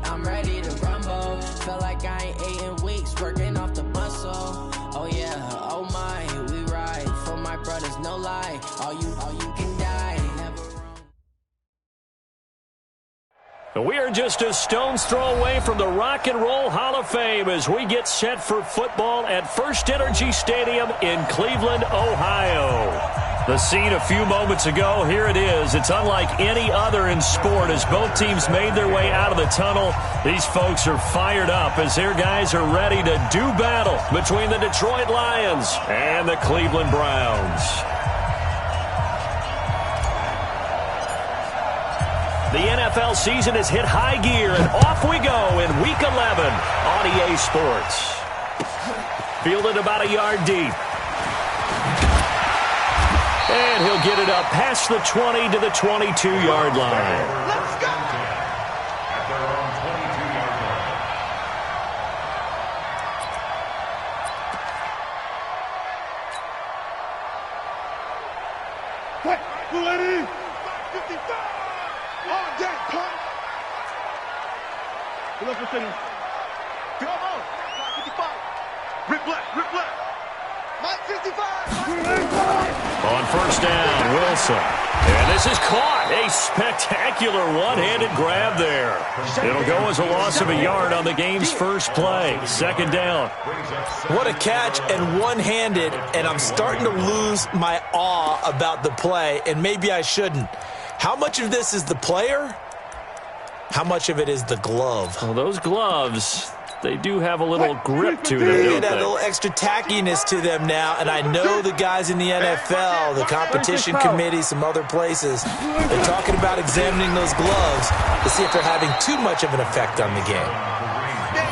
I'm ready to rumble. Feel like I ain't ate in weeks, working off the muscle. Oh yeah, oh my, we ride for my brothers, no lie. All you can die. Never wrong. We are just a stone's throw away from the Rock and Roll Hall of Fame as we get set for football at First Energy Stadium in Cleveland, Ohio. The scene a few moments ago, here it is. It's unlike any other in sport as both teams made their way out of the tunnel. These folks are fired up as their guys are ready to do battle between the Detroit Lions and the Cleveland Browns. The NFL season has hit high gear, and off we go in Week 11 on EA Sports. Fielded about a yard deep. And he'll get it up past the 20 to the 22-yard line. Let's go! At their own 22-yard line. What? Ready? 55! On deck, pump! Pull up for center. Come on! 55! Rip left! Mike 55! On first down, Wilson. And this is caught. A spectacular one-handed grab there. It'll go as a loss of a yard on the game's first play. Second down. What a catch and one-handed, and I'm starting to lose my awe about the play, and maybe I shouldn't. How much of this is the player? How much of it is the glove? Well, those gloves, they do have a little grip to them, They don't got a they? little extra tackiness to them now, and I know the guys in the NFL, the competition committee, some other places, they're talking about examining those gloves to see if they're having too much of an effect on the game.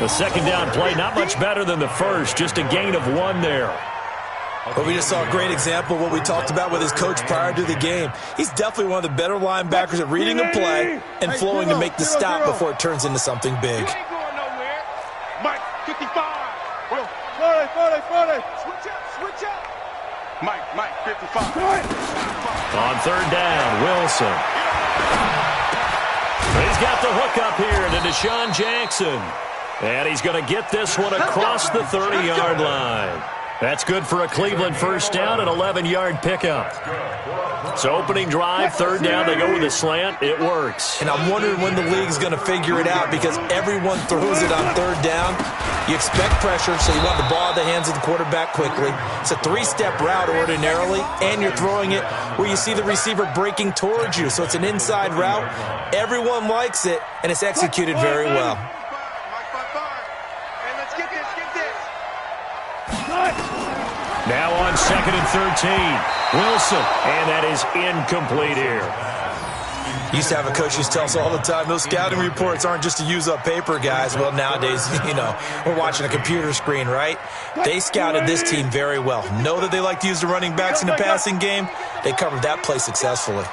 The second down play, not much better than the first, just a gain of one there. But we just saw a great example of what we talked about with his coach prior to the game. He's definitely one of the better linebackers at reading a play and flowing to make the stop before it turns into something big. You ain't going nowhere. Mike 55. Well, 40. Switch out. Mike 55. On third down, Wilson. He's got the hook up here to Deshaun Jackson. And he's going to get this one across the 30-yard line. That's good for a Cleveland first down, an 11-yard pickup. So opening drive, third down, they go with a slant. It works. And I'm wondering when the league's going to figure it out because everyone throws it on third down. You expect pressure, so you want the ball in the hands of the quarterback quickly. It's a three-step route ordinarily, and you're throwing it where you see the receiver breaking towards you. So it's an inside route. Everyone likes it, and it's executed very well. Now on second and 13, Wilson, and that is incomplete here. Used to have a coach who used to tell us all the time, those scouting reports aren't just to use up paper, guys. Well, nowadays, we're watching a computer screen, right? They scouted this team very well. Know that they like to use the running backs in the passing game. They covered that play successfully.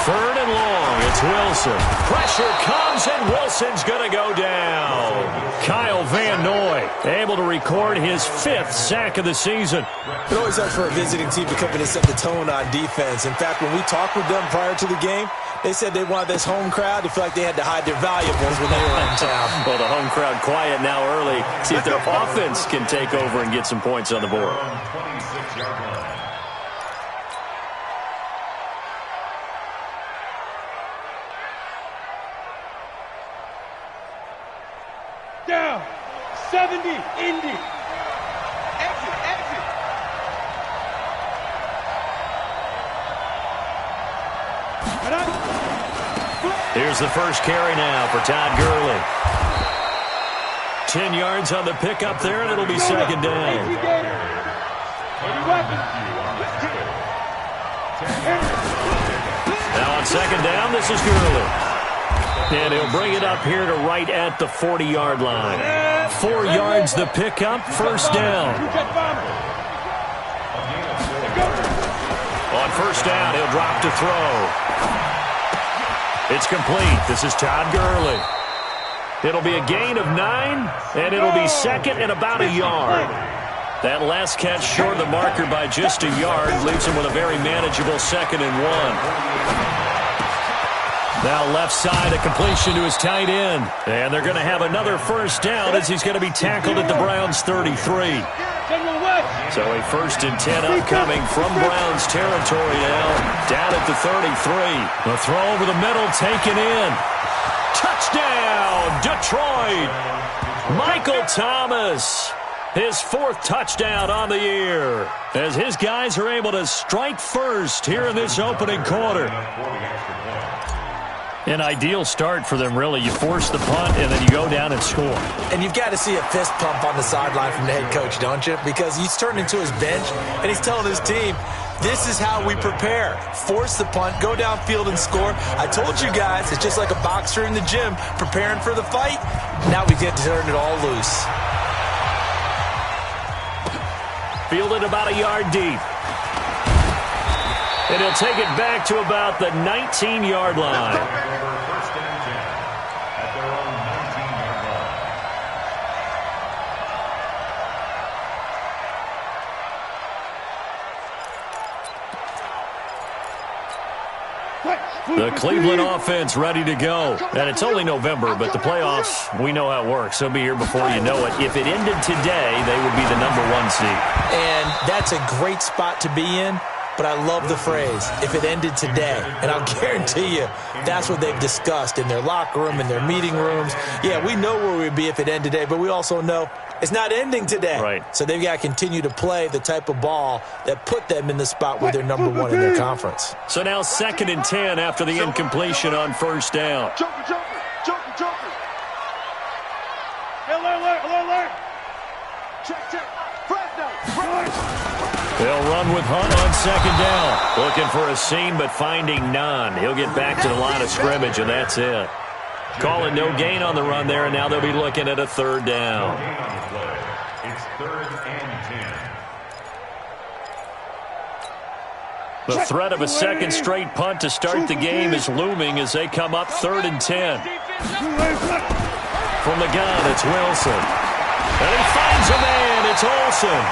Third and long, it's Wilson. Pressure comes, and Wilson's going to go down. Kyle Van Noy able to record his fifth sack of the season. It always helps for a visiting team to come in and set the tone on defense. In fact, when we talked with them prior to the game, they said they wanted this home crowd to feel like they had to hide their valuables when they were in town. Well, the home crowd quiet now early. See if their offense can take over and get some points on the board. 26-yard line. Down. 70. Indy. Exit. Here's the first carry now for Todd Gurley. 10 yards on the pickup there, and it'll be second down. Now on second down, this is Gurley. And he'll bring it up here to right at the 40-yard line. 4 yards the pickup, first down. On first down, he'll drop to throw. It's complete. This is Todd Gurley. It'll be a gain of 9, and it'll be second and about a yard. That last catch short of the marker by just a yard leaves him with a very manageable second and 1. Now left side, a completion to his tight end. And they're going to have another first down as he's going to be tackled at the Browns' 33. So a 1st and 10 upcoming from Browns territory now. Down at the 33. The throw over the middle taken in. Touchdown, Detroit. Michael Thomas. His 4th touchdown on the year as his guys are able to strike first here in this opening quarter. An ideal start for them, really. You force the punt, and then you go down and score. And you've got to see a fist pump on the sideline from the head coach, don't you? Because he's turned into his bench, and he's telling his team, this is how we prepare. Force the punt, go downfield and score. I told you guys, it's just like a boxer in the gym preparing for the fight. Now we get to turn it all loose. Fielded about a yard deep. And he'll take it back to about the 19-yard line. First and 10 at their own 19-yard line. The Cleveland offense ready to go. And it's only November, but the playoffs, we know how it works. They'll be here before you know it. If it ended today, they would be the #1 seed. And that's a great spot to be in. But I love the phrase, if it ended today. And I'll guarantee you, that's what they've discussed in their locker room, in their meeting rooms. Yeah, we know where we'd be if it ended today, but we also know it's not ending today. Right. So they've got to continue to play the type of ball that put them in the spot where they're #1 in their conference. So now 2nd and 10 after the incompletion on first down. Joker. Alert. Check. They'll run with Hunt on 2nd down. Looking for a seam, but finding none. He'll get back to the line of scrimmage, and that's it. Calling no gain on the run there, and now they'll be looking at a 3rd down. It's 3rd and 10. The threat of a second straight punt to start the game is looming as they come up 3rd and 10. From the gun, it's Wilson. And he finds a man. It's Olsen.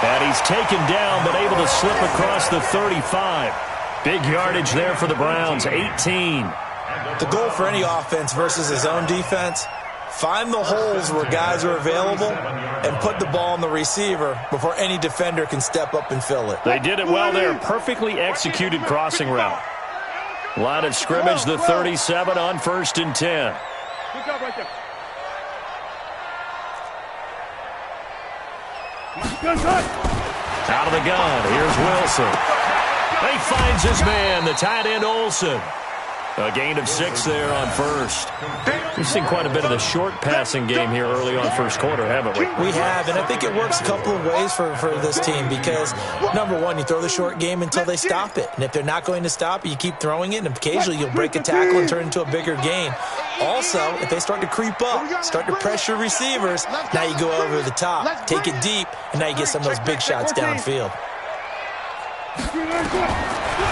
And he's taken down, but able to slip across the 35. Big yardage there for the Browns, 18. The goal for any offense versus his own defense, find the holes where guys are available and put the ball on the receiver before any defender can step up and fill it. They did it well there. Perfectly executed crossing route. Line of scrimmage, the 37 on 1st and 10. Good job right there. Out of the gun, here's Wilson. He finds his man, the tight end Olsen. A gain of 6 there on first. We've seen quite a bit of the short passing game here early on first quarter, haven't we? We have, and I think it works a couple of ways for this team because, #1, you throw the short game until they stop it. And if they're not going to stop it, you keep throwing it, and occasionally you'll break a tackle and turn it into a bigger gain. Also, if they start to creep up, start to pressure receivers, now you go over the top, take it deep, and now you get some of those big shots downfield.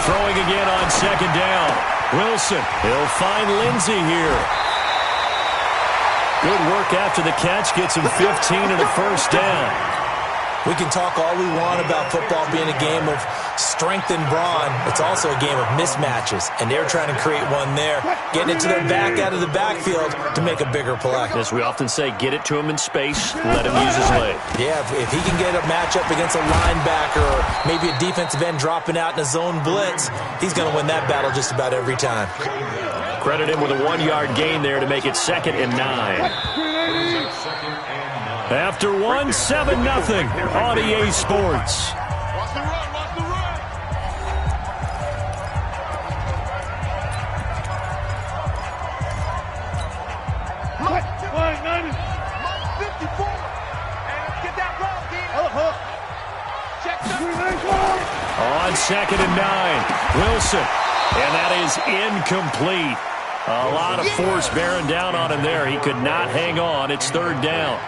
Throwing again on 2nd down. Wilson, he'll find Lindsey here. Good work after the catch, gets him 15 and a first down. We can talk all we want about football being a game of strength and brawn. It's also a game of mismatches, and they're trying to create one there, getting it to their back out of the backfield to make a bigger play. As we often say, get it to him in space, let him use his leg. Yeah, if he can get a matchup against a linebacker or maybe a defensive end dropping out in a zone blitz, he's going to win that battle just about every time. Credit him with a 1-yard gain there to make it 2nd and 9. After 1, 7-0 on EA Sports. Watch the run. Mike 54. And let's get that run, D. Check On 2nd and 9, Wilson. And that is incomplete. A lot of force bearing down on him there. He could not hang on. It's 3rd down.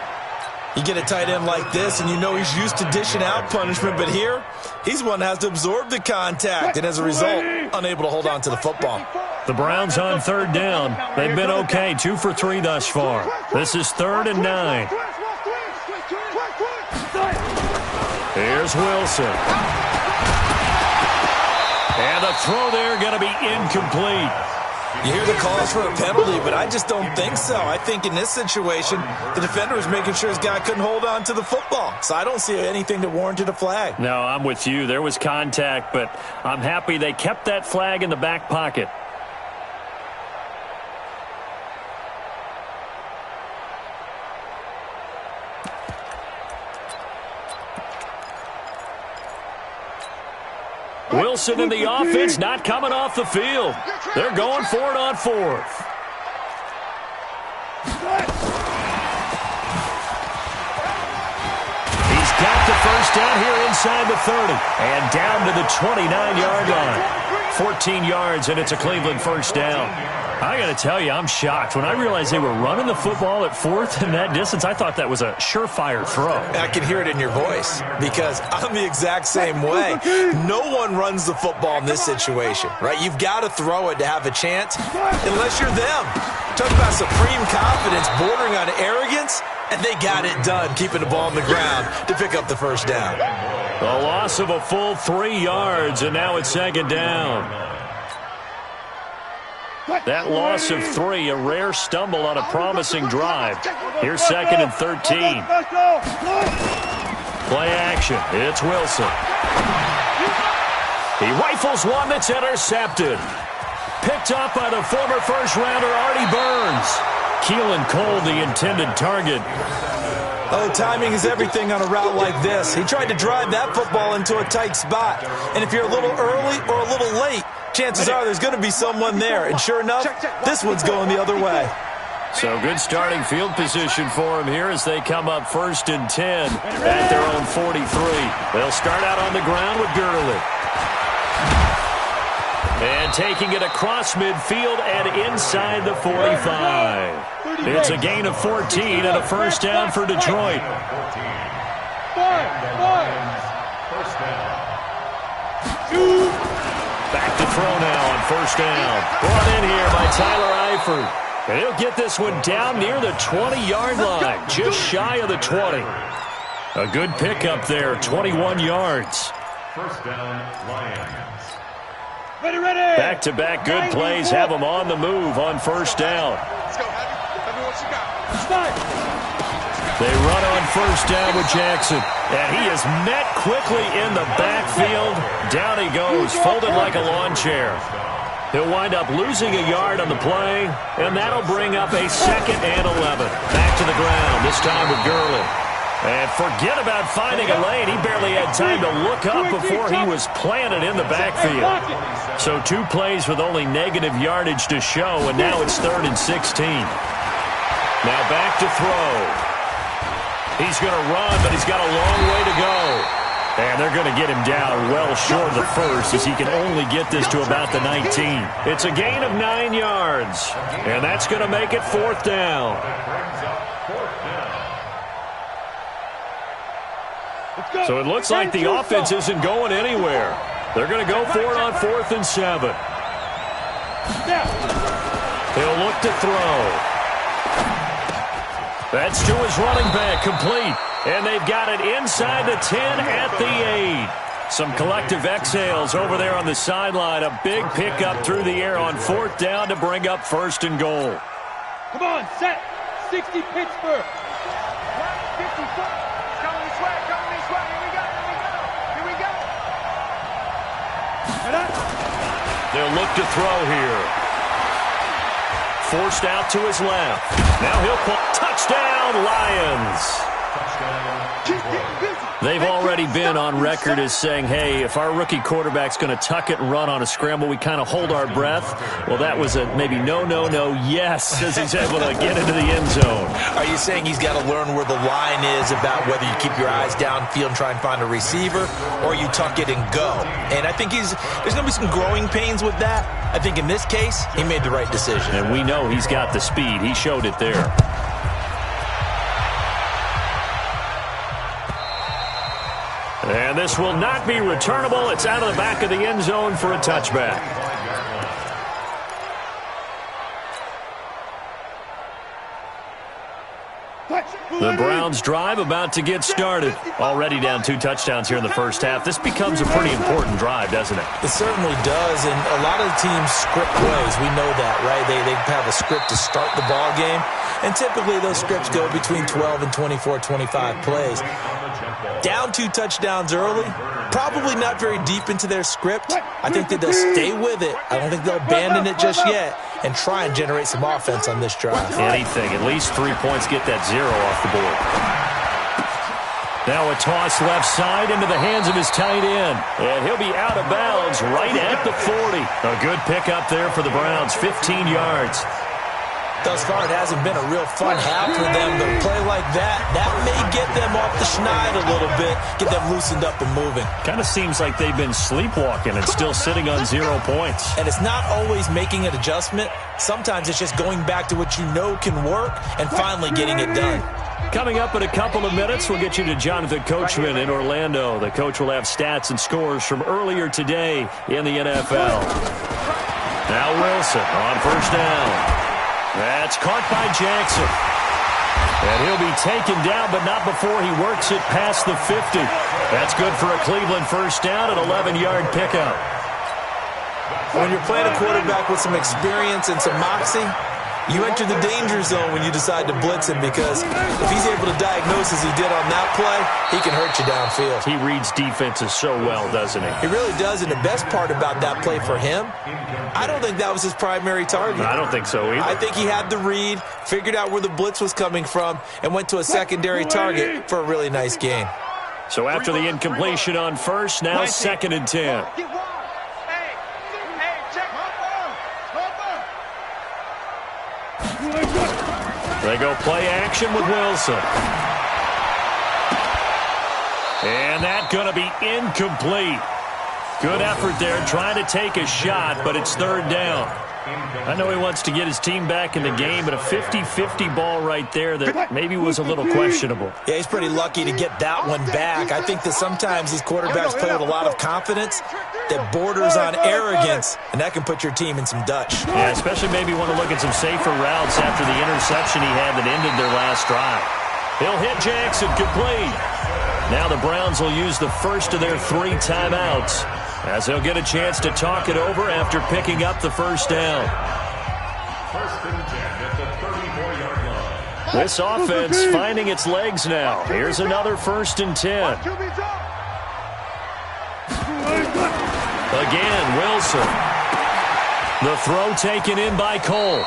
You get a tight end like this, and you know he's used to dishing out punishment, but here, he's one that has to absorb the contact, and as a result, unable to hold on to the football. The Browns on 3rd down. They've been okay, 2 for 3 thus far. This is 3rd and 9. Here's Wilson. And the throw there going to be incomplete. You hear the calls for a penalty, but I just don't think so. I think in this situation, the defender was making sure his guy couldn't hold on to the football. So I don't see anything that warranted a flag. No, I'm with you. There was contact, but I'm happy they kept that flag in the back pocket. Wilson in the offense, not coming off the field. They're going for it on fourth. He's got the first down here inside the 30 and down to the 29-yard line. 14 yards, and it's a Cleveland first down. I got to tell you, I'm shocked. When I realized they were running the football at fourth in that distance, I thought that was a surefire throw. I can hear it in your voice because I'm the exact same way. No one runs the football in this situation, right? You've got to throw it to have a chance unless you're them. Talk about supreme confidence bordering on arrogance, and they got it done, keeping the ball on the ground to pick up the first down. A loss of a full 3 yards, and now it's second down. That loss of 3, a rare stumble on a promising drive. Here's second and 13. Play action. It's Wilson. He rifles one that's intercepted. Picked up by the former first-rounder Artie Burns. Keelan Cole, the intended target. Oh, timing is everything on a route like this. He tried to drive that football into a tight spot. And if you're a little early or a little late, chances are there's going to be someone there. And sure enough, this one's going the other way. So good starting field position for him here as they come up first and 10 at their own 43. They'll start out on the ground with Gurley. And taking it across midfield and inside the 45. It's a gain of 14 and a first down for Detroit. Back to throw now on first down. Brought in here by Tyler Eifert. And he'll get this one down near the 20-yard line, just shy of the 20. A good pickup there, 21 yards. First down, Lions. Back-to-back good plays have them on the move on first down. Let's go, Heavy what you got. They run on first down with Jackson. And he is met quickly in the backfield. Down he goes, folded like a lawn chair. He'll wind up losing a yard on the play, and that'll bring up a second and 11. Back to the ground, this time with Gurley. And forget about finding a lane. He barely had time to look up before he was planted in the backfield. So 2 plays with only negative yardage to show, and now it's 3rd and 16. Now back to throw. He's going to run, but he's got a long way to go. And they're going to get him down well short of the first as he can only get this to about the 19. It's a gain of 9 yards, and that's going to make it 4th down. So it looks like the offense isn't going anywhere. They're going to go for it on 4th and 7. He'll look to throw. That's to his running back, complete. And they've got it inside the 10 at the 8. Some collective exhales over there on the sideline. A big pickup through the air on 4th down to bring up 1st and goal. Come on, set. 60 Pittsburgh. 54. Coming this way, coming this way. Here we go, here we go. Here we go. They'll look to throw here. Forced out to his left. Now he'll call touchdown, Lions. They've already been on record as saying, hey, if our rookie quarterback's going to tuck it and run on a scramble, we kind of hold our breath. Well, that was a maybe no, yes, as he's able to get into the end zone. Are you saying he's got to learn where the line is about whether you keep your eyes downfield and try and find a receiver or you tuck it and go? And I think there's going to be some growing pains with that. I think in this case, he made the right decision. And we know he's got the speed. He showed it there. And this will not be returnable. It's out of the back of the end zone for a touchback. The Browns drive about to get started. Already down 2 touchdowns here in the first half. This becomes a pretty important drive, doesn't it? It certainly does, and a lot of the teams script plays. We know that, right? They have a script to start the ball game, and typically those scripts go between 12 and 24, 25 plays. Down 2 touchdowns early, probably not very deep into their script. I think that they'll stay with it. I don't think they'll abandon it just yet and try and generate some offense on this drive. Anything, at least 3 points, get that 0 off the board. Now a toss left side into the hands of his tight end. And he'll be out of bounds right at the 40. A good pickup there for the Browns, 15 yards. Thus far, it hasn't been a real fun half for them, but a play like that may get them off the schneid a little bit, get them loosened up and moving. Kind of seems like they've been sleepwalking and still sitting on 0 points. And it's not always making an adjustment. Sometimes it's just going back to what you know can work and finally getting it done. Coming up in a couple of minutes, we'll get you to Jonathan Coachman in Orlando. The coach will have stats and scores from earlier today in the NFL. Now Wilson on first down. That's caught by Jackson. And he'll be taken down, but not before he works it past the 50. That's good for a Cleveland first down, an 11-yard pickup. When you're playing a quarterback with some experience and some moxie, you enter the danger zone when you decide to blitz him, because if he's able to diagnose as he did on that play, he can hurt you downfield. He reads defenses so well, doesn't he? He really does, and the best part about that play for him, I don't think that was his primary target. I don't think so either. I think he had the read, figured out where the blitz was coming from, and went to a secondary target for a really nice gain. So after the incompletion on first, now 2nd and 10. They go play action with Wilson. And that's going to be incomplete. Good effort there trying to take a shot, but it's 3rd down. I know he wants to get his team back in the game, but a 50-50 ball right there that maybe was a little questionable. Yeah, he's pretty lucky to get that one back. I think that sometimes these quarterbacks play with a lot of confidence that borders on arrogance, and that can put your team in some Dutch. Yeah, especially maybe want to look at some safer routes after the interception he had that ended their last drive. He'll hit Jackson, complete. Now the Browns will use the first of their 3 timeouts, as they'll get a chance to talk it over after picking up the first down. First and 10 at the 34-yard line. This offense finding its legs now. Here's another 1st and 10. Again, Wilson. The throw taken in by Cole.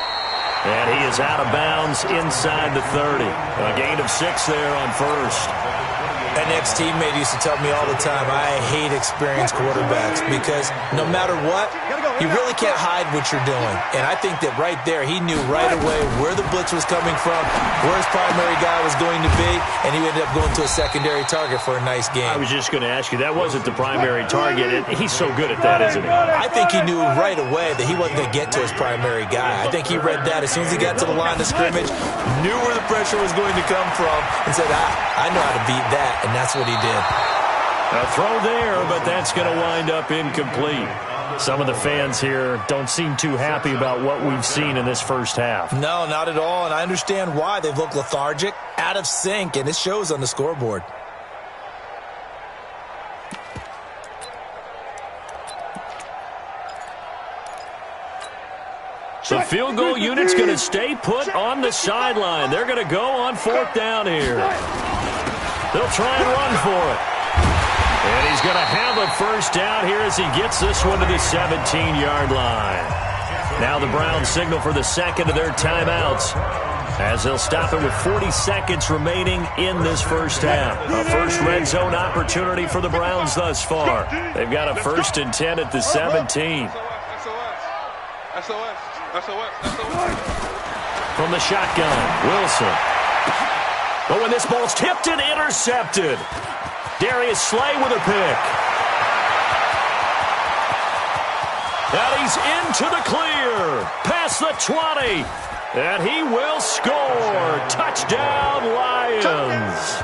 And he is out of bounds inside the 30. A gain of 6 there on first. An ex-teammate used to tell me all the time, I hate experienced quarterbacks, because no matter what, you really can't hide what you're doing. And I think that right there, he knew right away where the blitz was coming from, where his primary guy was going to be, and he ended up going to a secondary target for a nice game. I was just going to ask you, that wasn't the primary target. He's so good at that, isn't he? I think he knew right away that he wasn't going to get to his primary guy. I think he read that as soon as he got to the line of scrimmage, knew where the pressure was going to come from, and said, I know how to beat that. And that's what he did. A throw there, but that's going to wind up incomplete. Some of the fans here don't seem too happy about what we've seen in this first half. No, not at all, and I understand why. They've looked lethargic, out of sync, and it shows on the scoreboard. The field goal unit's going to stay put on the sideline. They're going to go on 4th down here. They'll try and run for it. And he's going to have a first down here as he gets this one to the 17-yard line. Now the Browns signal for the 2nd of their timeouts, as they'll stop it with 40 seconds remaining in this first half. A first red zone opportunity for the Browns thus far. They've got a 1st and 10 at the 17. From the shotgun, Wilson. But when this ball's tipped and intercepted, Darius Slay with a pick. And he's into the clear, past the 20, and he will score. Touchdown, Lions.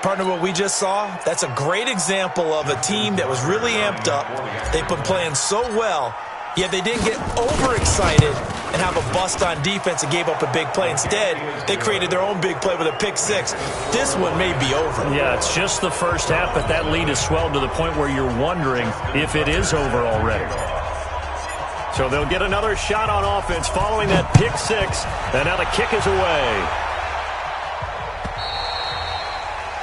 Partner, what we just saw, that's a great example of a team that was really amped up. They've been playing so well, yet they didn't get overexcited and have a bust bust on defense and gave up a big play. Instead, they created their own big play with a pick six. This one may be over. Yeah, it's just the first half, but that lead has swelled to the point where you're wondering if it is over already. So they'll get another shot on offense following that pick six, and now the kick is away.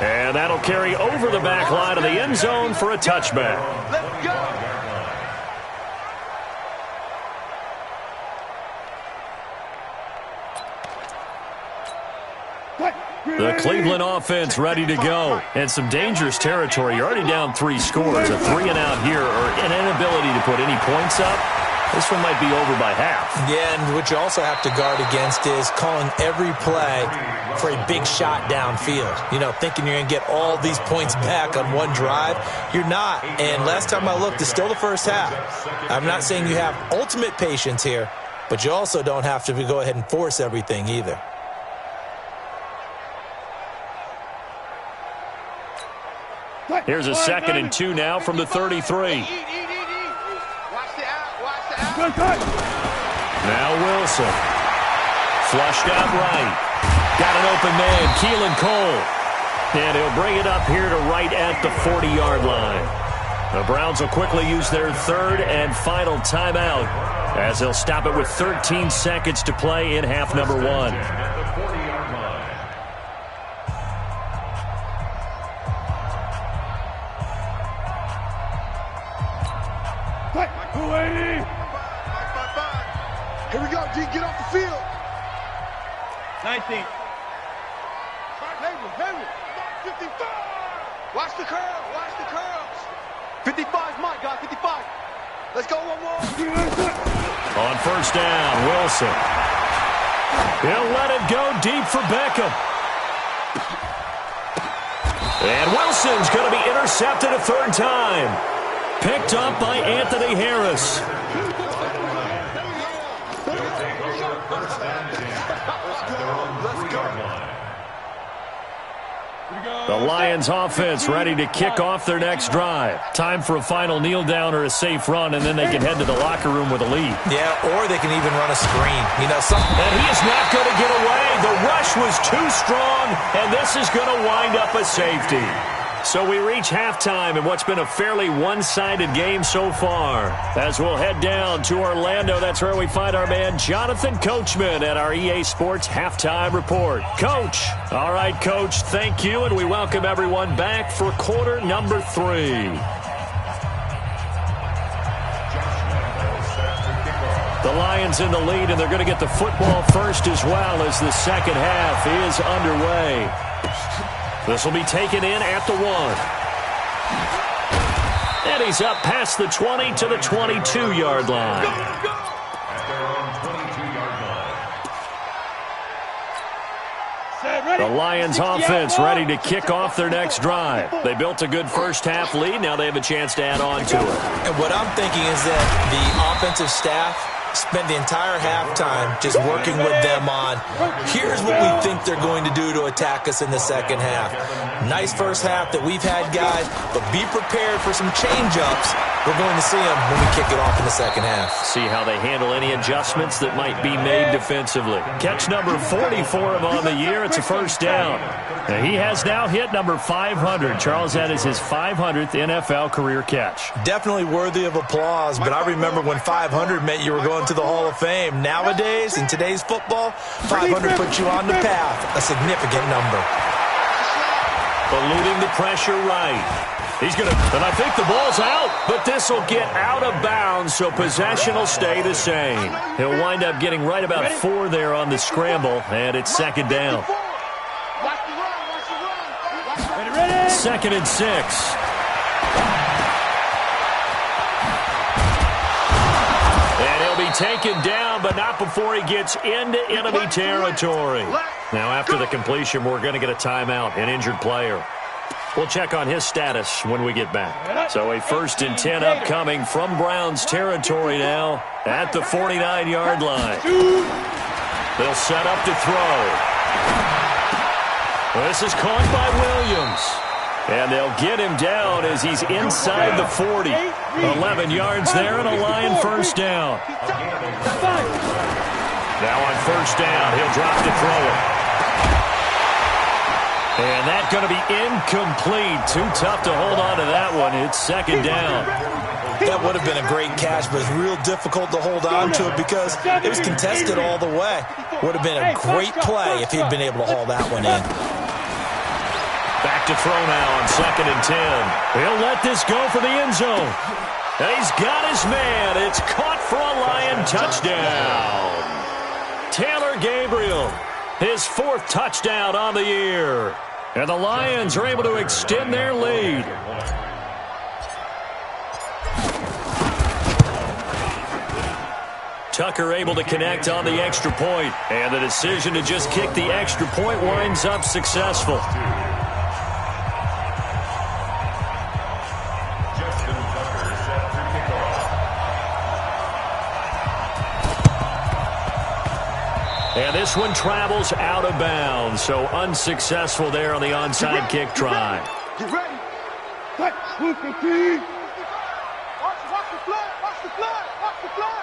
And that'll carry over the back line of the end zone for a touchback. Let's go. The Cleveland offense ready to go. And some dangerous territory. You're already down 3 scores. A 3-and-out here or an inability to put any points up. This one might be over by half. Yeah, and what you also have to guard against is calling every play for a big shot downfield. You know, thinking you're going to get all these points back on one drive. You're not. And last time I looked, it's still the first half. I'm not saying you have ultimate patience here, but you also don't have to go ahead and force everything either. Here's a 2nd and 2 now from the 33. Now Wilson. Flushed out right. Got an open man, Keelan Cole. And he'll bring it up here to right at the 40-yard line. The Browns will quickly use their 3rd and final timeout as they'll stop it with 13 seconds to play in half number 1. Here we go, G. Get off the field. 19. Henry. 55. Watch the curl. Watch the curls. 55's Mike, guys. 55. Let's go one more. On first down, Wilson. He'll let it go deep for Beckham. And Wilson's going to be intercepted a 3rd time. Picked up by Anthony Harris. The Lions offense ready to kick off their next drive. Time for a final kneel down or a safe run, and then they can head to the locker room with a lead. Yeah, or they can even run a screen. You know, something. And he is not going to get away. The rush was too strong, and this is going to wind up a safety. So we reach halftime in what's been a fairly one-sided game so far. As we'll head down to Orlando, that's where we find our man Jonathan Coachman at our EA Sports Halftime Report. Coach. All right, Coach, thank you, and we welcome everyone back for quarter number 3. The Lions in the lead, and they're going to get the football first as well as the second half is underway. This will be taken in at the 1. And he's up past the 20 to the 22-yard line. The Lions offense ready to kick off their next drive. They built a good first half lead. Now they have a chance to add on to it. And what I'm thinking is that the offensive staff spent the entire halftime just working with them on, here's what we think they're going to do to attack us in the second half. Nice first half that we've had, guys, but be prepared for some change-ups. We're going to see them when we kick it off in the second half. See how they handle any adjustments that might be made defensively. Catch number 44 on the year. It's a first down. Now, he has now hit number 500. Charles, that is his 500th NFL career catch. Definitely worthy of applause, but I remember when 500 meant you were going to the Hall of Fame. Nowadays, in today's football, 500 puts you on the path, a significant number. Eluding the pressure right. He's going to, and I think the ball's out, but this will get out of bounds, so possession will stay the same. He'll wind up getting right about 4 there on the scramble, and it's second down. 2nd and 6. And he'll be taken down, but not before he gets into enemy territory. Now, after the completion, we're going to get a timeout, an injured player. We'll check on his status when we get back. So a 1st and 10 upcoming from Browns territory now at the 49-yard line. They'll set up to throw. This is caught by Williams. And they'll get him down as he's inside the 40. 11 yards there and a Lion first down. Now on first down, he'll drop to throw it. And that's going to be incomplete. Too tough to hold on to that one. It's second down. That would have been a great catch, but it's real difficult to hold on to it because it was contested all the way. Would have been a great play if he'd been able to haul that one in. Back to throw now on 2nd and 10. He'll let this go for the end zone. And he's got his man. It's caught for a Lion touchdown. Taylor Gabriel, his 4th touchdown on the year. And the Lions are able to extend their lead. Tucker able to connect on the extra point. And the decision to just kick the extra point winds up successful. And this one travels out of bounds, so unsuccessful there on the onside kick try. Get ready. Watch the flag. Watch the flag. Watch the flag.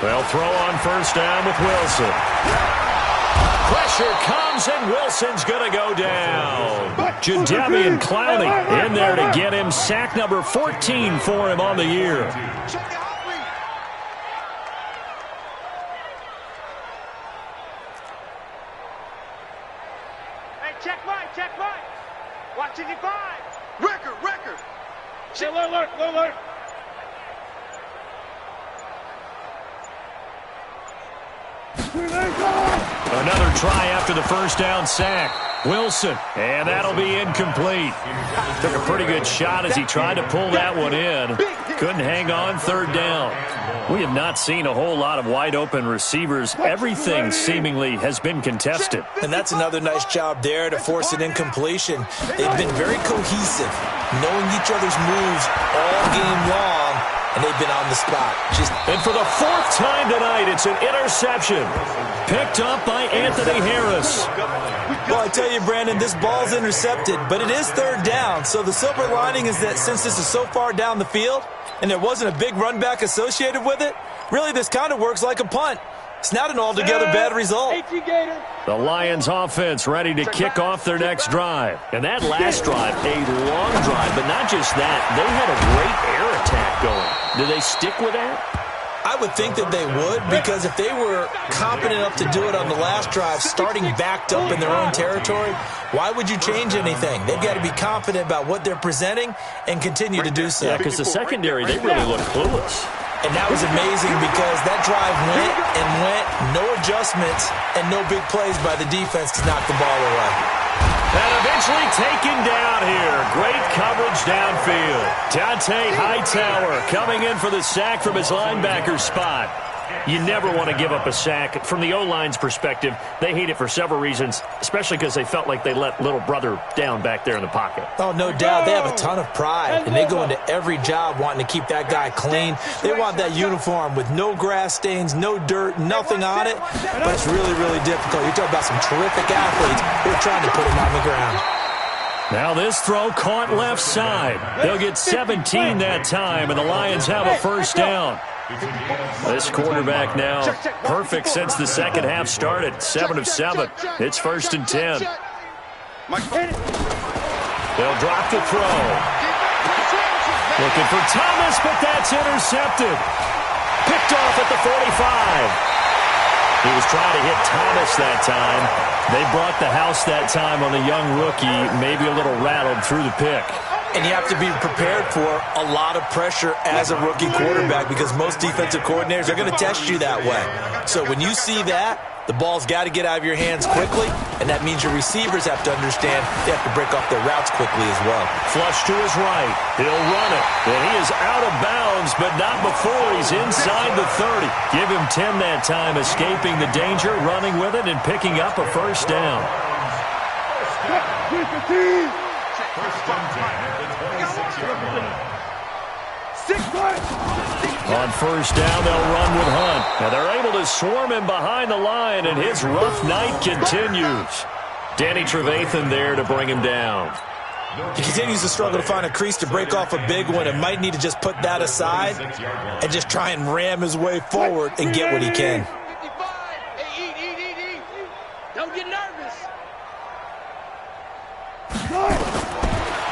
They'll throw on first down with Wilson. Pressure comes, and Wilson's going to go down. Jadeveon Clowney in there to get him sack number 14 for him on the year. Check right. Watching it by. Record. Alert. Another try after the first down sack. Wilson, and that'll be incomplete. Took a pretty good shot as he tried to pull that one in. Couldn't hang on, 3rd down. We have not seen a whole lot of wide-open receivers. Everything seemingly has been contested. And that's another nice job there to force an incompletion. They've been very cohesive, knowing each other's moves all game long, and they've been on the spot. And for the 4th time tonight, it's an interception. Picked up by Anthony Harris. Well, I tell you, Brandon, this ball's intercepted, but it is 3rd down. So the silver lining is that since this is so far down the field and there wasn't a big run back associated with it, really this kind of works like a punt. It's not an altogether bad result. The Lions offense ready to kick off their next drive. And that last drive, a long drive, but not just that. They had a great air attack going. Do they stick with that? I would think that they would, because if they were competent enough to do it on the last drive, starting backed up in their own territory, why would you change anything? They've got to be confident about what they're presenting and continue to do so. Yeah, because the secondary, they really look clueless. And that was amazing because that drive went and went, no adjustments, and no big plays by the defense to knock the ball away. And eventually taken down here. Great coverage downfield. Dante Hightower coming in for the sack from his linebacker spot. You never want to give up a sack. From the O-line's perspective, they hate it for several reasons, especially because they felt like they let little brother down back there in the pocket. Oh, no doubt. They have a ton of pride, and they go into every job wanting to keep that guy clean. They want that uniform with no grass stains, no dirt, nothing on it, but it's really, really difficult. You're talking about some terrific athletes who are trying to put him on the ground. Now this throw caught left side. They'll get 17 that time, and the Lions have a first down. This quarterback now perfect since the second half started. 7 of 7. It's 1st and 10. They'll drop the throw. Looking for Thomas, but that's intercepted. Picked off at the 45. He was trying to hit Thomas that time. They brought the house that time on the young rookie, maybe a little rattled through the pick. And you have to be prepared for a lot of pressure as a rookie quarterback because most defensive coordinators are going to test you that way. So when you see that, the ball's got to get out of your hands quickly, and that means your receivers have to understand they have to break off their routes quickly as well. Flush to his right. He'll run it. And he is out of bounds, but not before he's inside the 30. Give him 10 that time, escaping the danger, running with it, and picking up a first down. On first down, they'll run with Hunt. Now they're able to swarm him behind the line, and his rough night continues. Danny Trevathan there to bring him down. He continues to struggle to find a crease to break off a big one and might need to just put that aside and just try and ram his way forward and get what he can. Don't get nervous.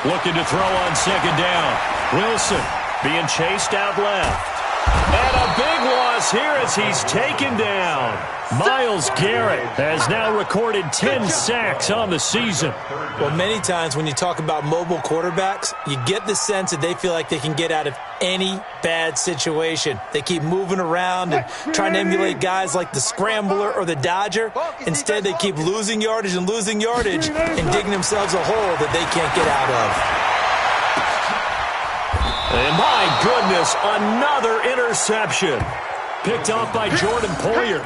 Looking to throw on second down. Wilson being chased out left. And a big loss here as he's taken down. Myles Garrett has now recorded 10 sacks on the season. Well, many times when you talk about mobile quarterbacks, you get the sense that they feel like they can get out of any bad situation. They keep moving around and trying to emulate guys like the Scrambler or the Dodger. Instead, they keep losing yardage and digging themselves a hole that they can't get out of. And my goodness, another interception. Picked off by Jordan Poyer.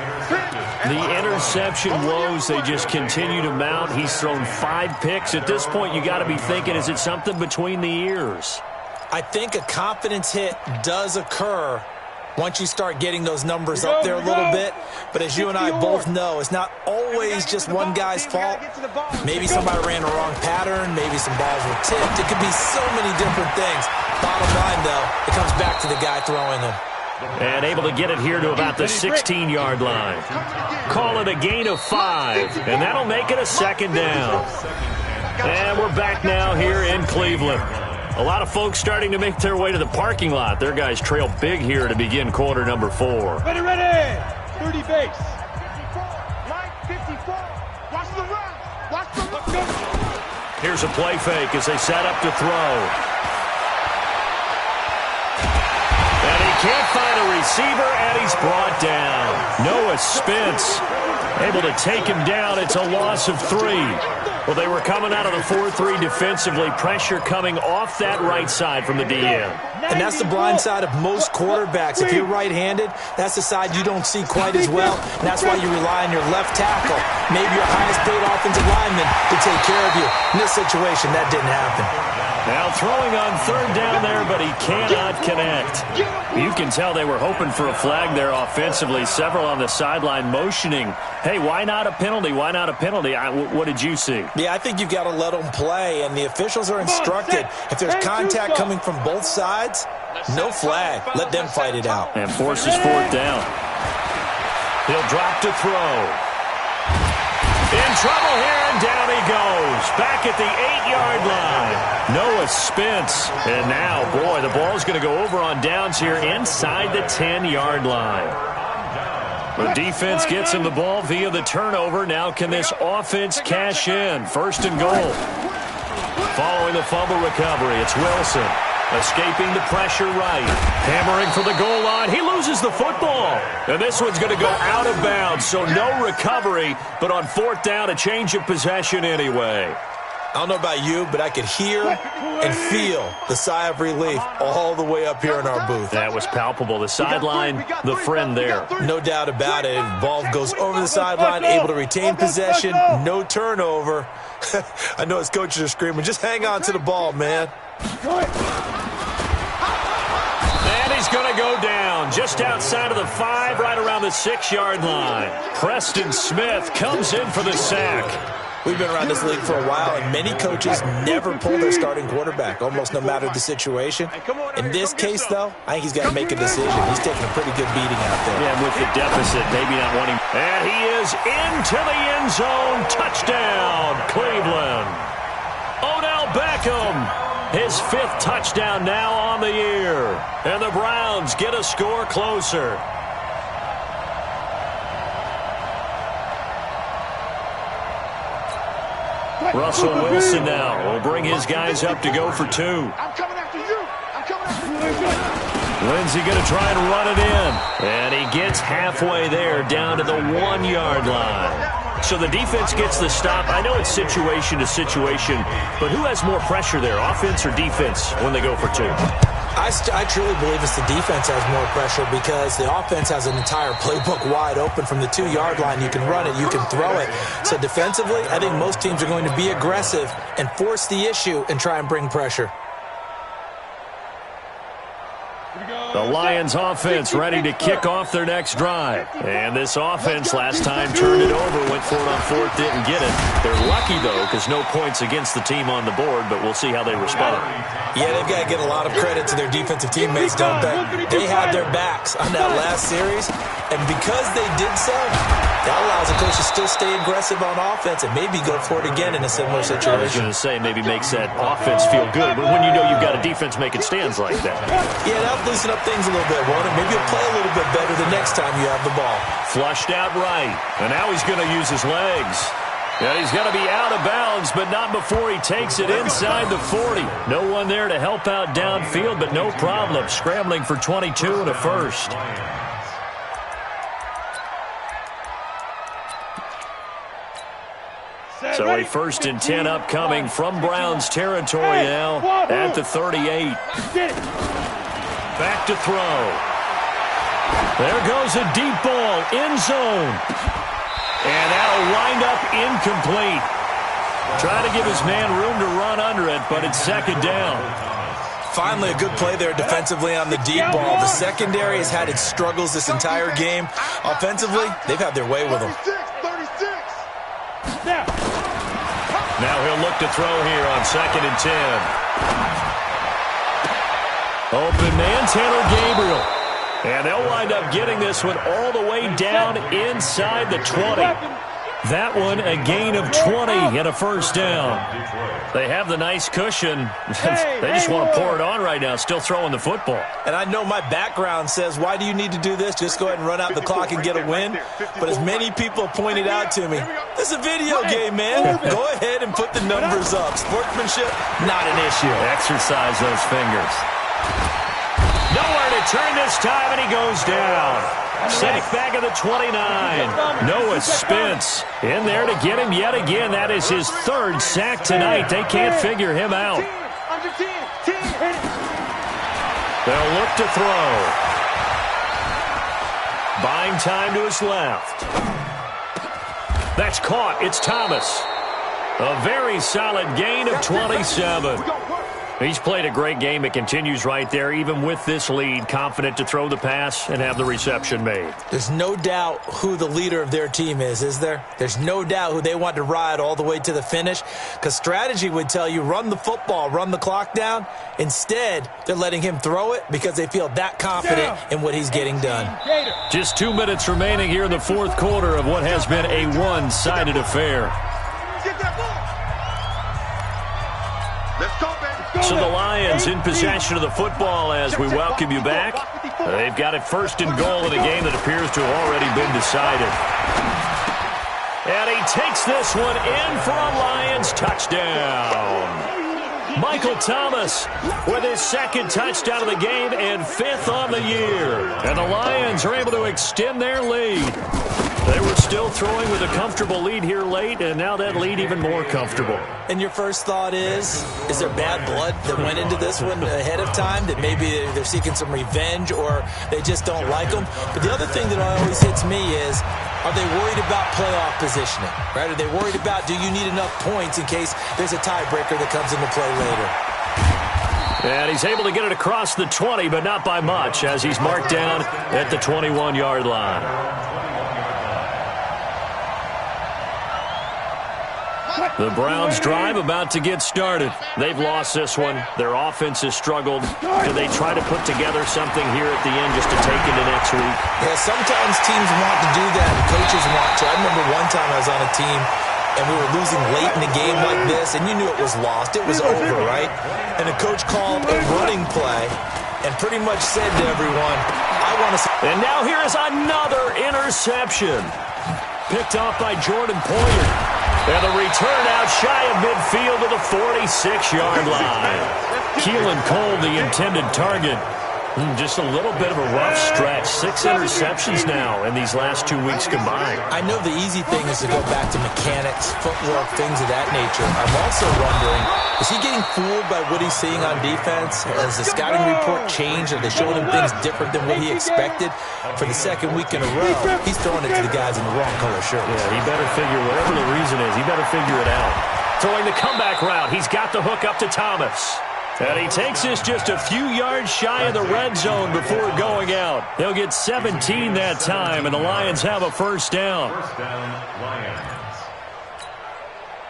The interception woes, they just continue to mount. He's thrown 5 picks. At this point, you got to be thinking, is it something between the ears? I think a confidence hit does occur once you start getting those numbers up there a little bit. But as you and I both know, it's not always just one guy's fault. Maybe somebody ran a wrong pattern. Maybe some balls were tipped. It could be so many different things. Bottom line, though, it comes back to the guy throwing them. And able to get it here to about the 16-yard line. Call it a gain of 5, and that'll make it a second down. And we're back now here in Cleveland. A lot of folks starting to make their way to the parking lot. Their guys trail big here to begin quarter number 4. Ready. 30 base. Line 54. Watch the run. Watch the run. Here's a play fake as they set up to throw. Can't find a receiver, and he's brought down. Noah Spence able to take him down. It's a loss of 3. Well, they were coming out of the 4-3 defensively. Pressure coming off that right side from the DM. And that's the blind side of most quarterbacks. If you're right-handed, that's the side you don't see quite as well. And that's why you rely on your left tackle, maybe your highest-paid offensive lineman, to take care of you. In this situation, that didn't happen. Now throwing on third down there, but he cannot connect. You can tell they were hoping for a flag there offensively. Several on the sideline motioning, hey, why not a penalty? Why not a penalty? What did you see? Yeah, I think you've got to let them play, and the officials are instructed. If there's contact coming from both sides, no flag. Let them fight it out. And forces fourth down. He'll drop to throw. In trouble here, and down he goes. Back at the 8-yard line. Noah Spence. And now, boy, the ball's going to go over on downs here inside the 10-yard line. The defense gets him the ball via the turnover. Now can this offense cash in? First and goal. Following the fumble recovery, it's Wilson. Escaping the pressure right. Hammering for the goal line. He loses the football. And this one's going to go out of bounds, so no recovery. But on fourth down, a change of possession anyway. I don't know about you, but I could hear and feel the sigh of relief all the way up here in our booth. That was palpable. The sideline, the friend there. No doubt about it. Ball goes over the sideline, able to retain possession, no turnover. I know his coaches are screaming, just hang on to the ball, man. And he's going to go down just outside of the 5, right around the 6-yard line. Preston Smith comes in for the sack. We've been around this league for a while, and many coaches never pull their starting quarterback, almost no matter the situation. In this case, though, I think he's got to make a decision. He's taking a pretty good beating out there. Yeah, with the deficit, maybe not wanting. And he is into the end zone. Touchdown, Cleveland. Odell Beckham, his 5th touchdown now on the year. And the Browns get a score closer. Russell Wilson now will bring his guys up to go for 2. I'm coming after you. I'm coming after you. Lindsey going to try and run it in. And he gets halfway there, down to the 1-yard line. So the defense gets the stop. I know it's situation to situation, but who has more pressure there, offense or defense, when they go for 2? I truly believe it's the defense has more pressure because the offense has an entire playbook wide open from the 2-yard line. You can run it, you can throw it. So defensively, I think most teams are going to be aggressive and force the issue and try and bring pressure. Here we go. The Lions offense ready to kick off their next drive. And this offense last time turned it over, went for it on fourth, didn't get it. They're lucky, though, because no points against the team on the board, but we'll see how they respond. Yeah, they've got to get a lot of credit to their defensive teammates, don't they? They had their backs on that last series, and because they did so, that allows the coach to still stay aggressive on offense and maybe go for it again in a similar situation. I was going to say, maybe makes that offense feel good, but when you know you've got a defense making stands like that. Yeah, that'll loosen up things a little bit, won't it? Maybe you'll play a little bit better the next time you have the ball. Flushed out right, and now he's going to use his legs. Yeah, he's going to be out of bounds, but not before he takes it inside the 40. No one there to help out downfield, but no problem. Scrambling for 22 and a first. So a 1st and 10 upcoming from Browns territory now at the 38. Back to throw. There goes a deep ball, end zone. And that'll wind up incomplete. Trying to give his man room to run under it, but it's 2nd down. Finally, a good play there defensively on the deep ball. The secondary has had its struggles this entire game. Offensively, they've had their way with them. Now he'll look to throw here on 2nd and 10. Open man, Taylor Gabriel. And they'll wind up getting this one all the way down inside the 20. That one a gain of 20 and a 1st down. They have the nice cushion. They just want to pour it on right now, still throwing the football. And I know my background says, why do you need to do this? Just go ahead and run out the clock and get a win. But as many people pointed out to me, this is a video game, man. Go ahead and put the numbers up. Sportsmanship, not an issue. Exercise those fingers. Nowhere to turn this time, and he goes down. Sack back of the 29. Noah Spence in there to get him yet again. That is his 3rd sack tonight. They can't figure him out. They'll look to throw. Buying time to his left. That's caught. It's Thomas. A very solid gain of 27. He's played a great game. It continues right there, even with this lead, confident to throw the pass and have the reception made. There's no doubt who the leader of their team is there? There's no doubt who they want to ride all the way to the finish, because strategy would tell you run the football, run the clock down. Instead, they're letting him throw it because they feel that confident in what he's getting done. Just 2 minutes remaining here in the 4th quarter of what has been a one-sided affair. So the Lions in possession of the football as we welcome you back. They've got it 1st and goal in a game that appears to have already been decided. And he takes this one in for a Lions touchdown. Michael Thomas with his 2nd touchdown of the game and 5th on the year. And the Lions are able to extend their lead. They were still throwing with a comfortable lead here late, and now that lead even more comfortable. And your first thought is there bad blood that went into this one ahead of time, that maybe they're seeking some revenge or they just don't like them? But the other thing that always hits me is, are they worried about playoff positioning? Right? Are they worried about, do you need enough points in case there's a tiebreaker that comes into play later? And he's able to get it across the 20, but not by much, as he's marked down at the 21-yard line. The Browns drive about to get started. They've lost this one. Their offense has struggled. Do they try to put together something here at the end just to take into next week? Yeah, sometimes teams want to do that and coaches want to. I remember one time I was on a team and we were losing late in the game like this, and you knew it was lost. It was over, right? And the coach called a running play and pretty much said to everyone, I want to... And now here is another interception. Picked off by Jordan Poyer. And the return out shy of midfield to the 46-yard line. Keelan Cole, the intended target. Just a little bit of a rough stretch. 6 interceptions now in these last 2 weeks combined. I know the easy thing is to go back to mechanics, footwork, things of that nature. I'm also wondering, is he getting fooled by what he's seeing on defense? Has the scouting report changed? Are they showing him things different than what he expected? For the 2nd week in a row, he's throwing it to the guys in the wrong color shirts. Yeah, he better figure, whatever the reason is, he better figure it out. Throwing the comeback route. He's got the hook up to Thomas. And he takes this just a few yards shy of the red zone before going out. They'll get 17 that time, and the Lions have a first down. First down, Lions.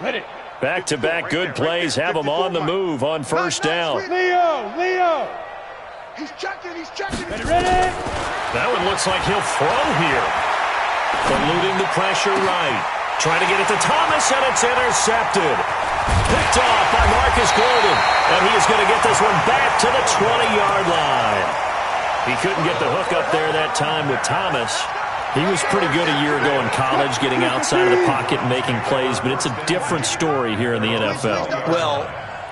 Ready. Back-to-back good plays have them on the move on first down. Leo. He's checking. Ready. That one looks like he'll throw here. Eluding the pressure right. Trying to get it to Thomas, and it's intercepted. Picked off by Marcus Gordon. And he is going to get this one back to the 20-yard line. He couldn't get the hook up there that time with Thomas. He was pretty good a year ago in college, getting outside of the pocket and making plays, but it's a different story here in the NFL. Well,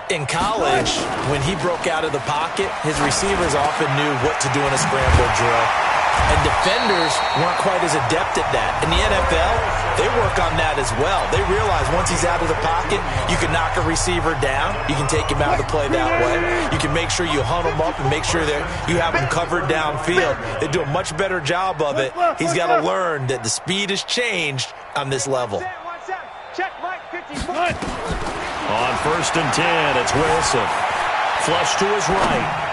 in college, when he broke out of the pocket, his receivers often knew what to do in a scramble drill. And defenders weren't quite as adept at that. In the NFL, they work on that as well. They realize once he's out of the pocket, you can knock a receiver down. You can take him out of the play that way. You can make sure you hunt him up and make sure that you have him covered downfield. They do a much better job of it. He's got to learn that the speed has changed on this level. Check Mike 51. On first and 10, it's Wilson. Flush to his right.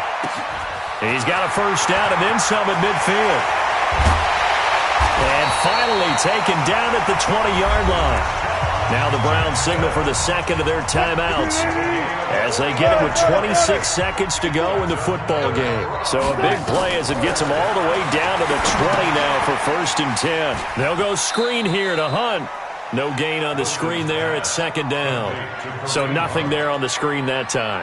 He's got a first down and then some at midfield. And finally taken down at the 20-yard line. Now the Browns signal for the second of their timeouts as they get it with 26 seconds to go in the football game. So a big play as it gets them all the way down to the 20 now for first and 10. They'll go screen here to Hunt. No gain on the screen there at second down. So nothing there on the screen that time.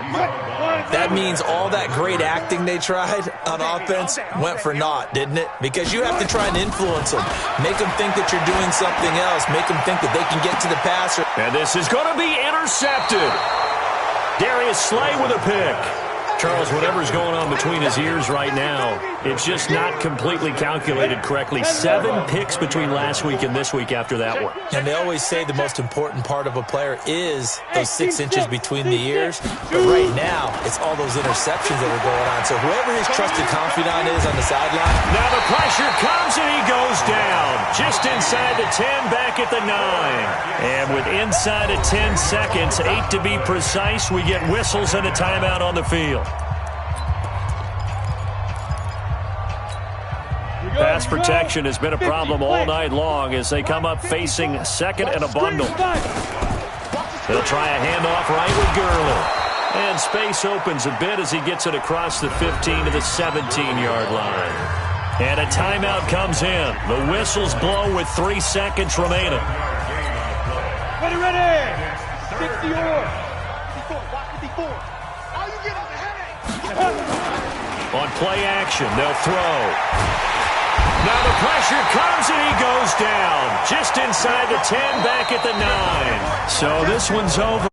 That means all that great acting they tried on offense went for naught, didn't it? Because you have to try and influence them. Make them think that you're doing something else. Make them think that they can get to the passer. And this is going to be intercepted. Darius Slay with a pick. Charles, whatever's going on between his ears right now, it's just not completely calculated correctly. 7 picks between last week and this week after that one. And they always say the most important part of a player is those 6 inches between the ears. But right now, it's all those interceptions that are going on. So whoever his trusted confidant is on the sideline. Now the pressure comes and he goes down. Just inside the 10, back at the 9. And with inside of 10 seconds, 8 to be precise, we get whistles and a timeout on the field. Pass protection has been a problem all night long as they come up facing second and a bundle. They'll try a handoff right with Gurley. And space opens a bit as he gets it across the 15 to the 17-yard line. And a timeout comes in. The whistles blow with 3 seconds remaining. Ready. 60 or 54. All you get is a headache. On play action, they'll throw. Now the pressure comes and he goes down. Just inside the 10, back at the 9. So this one's over.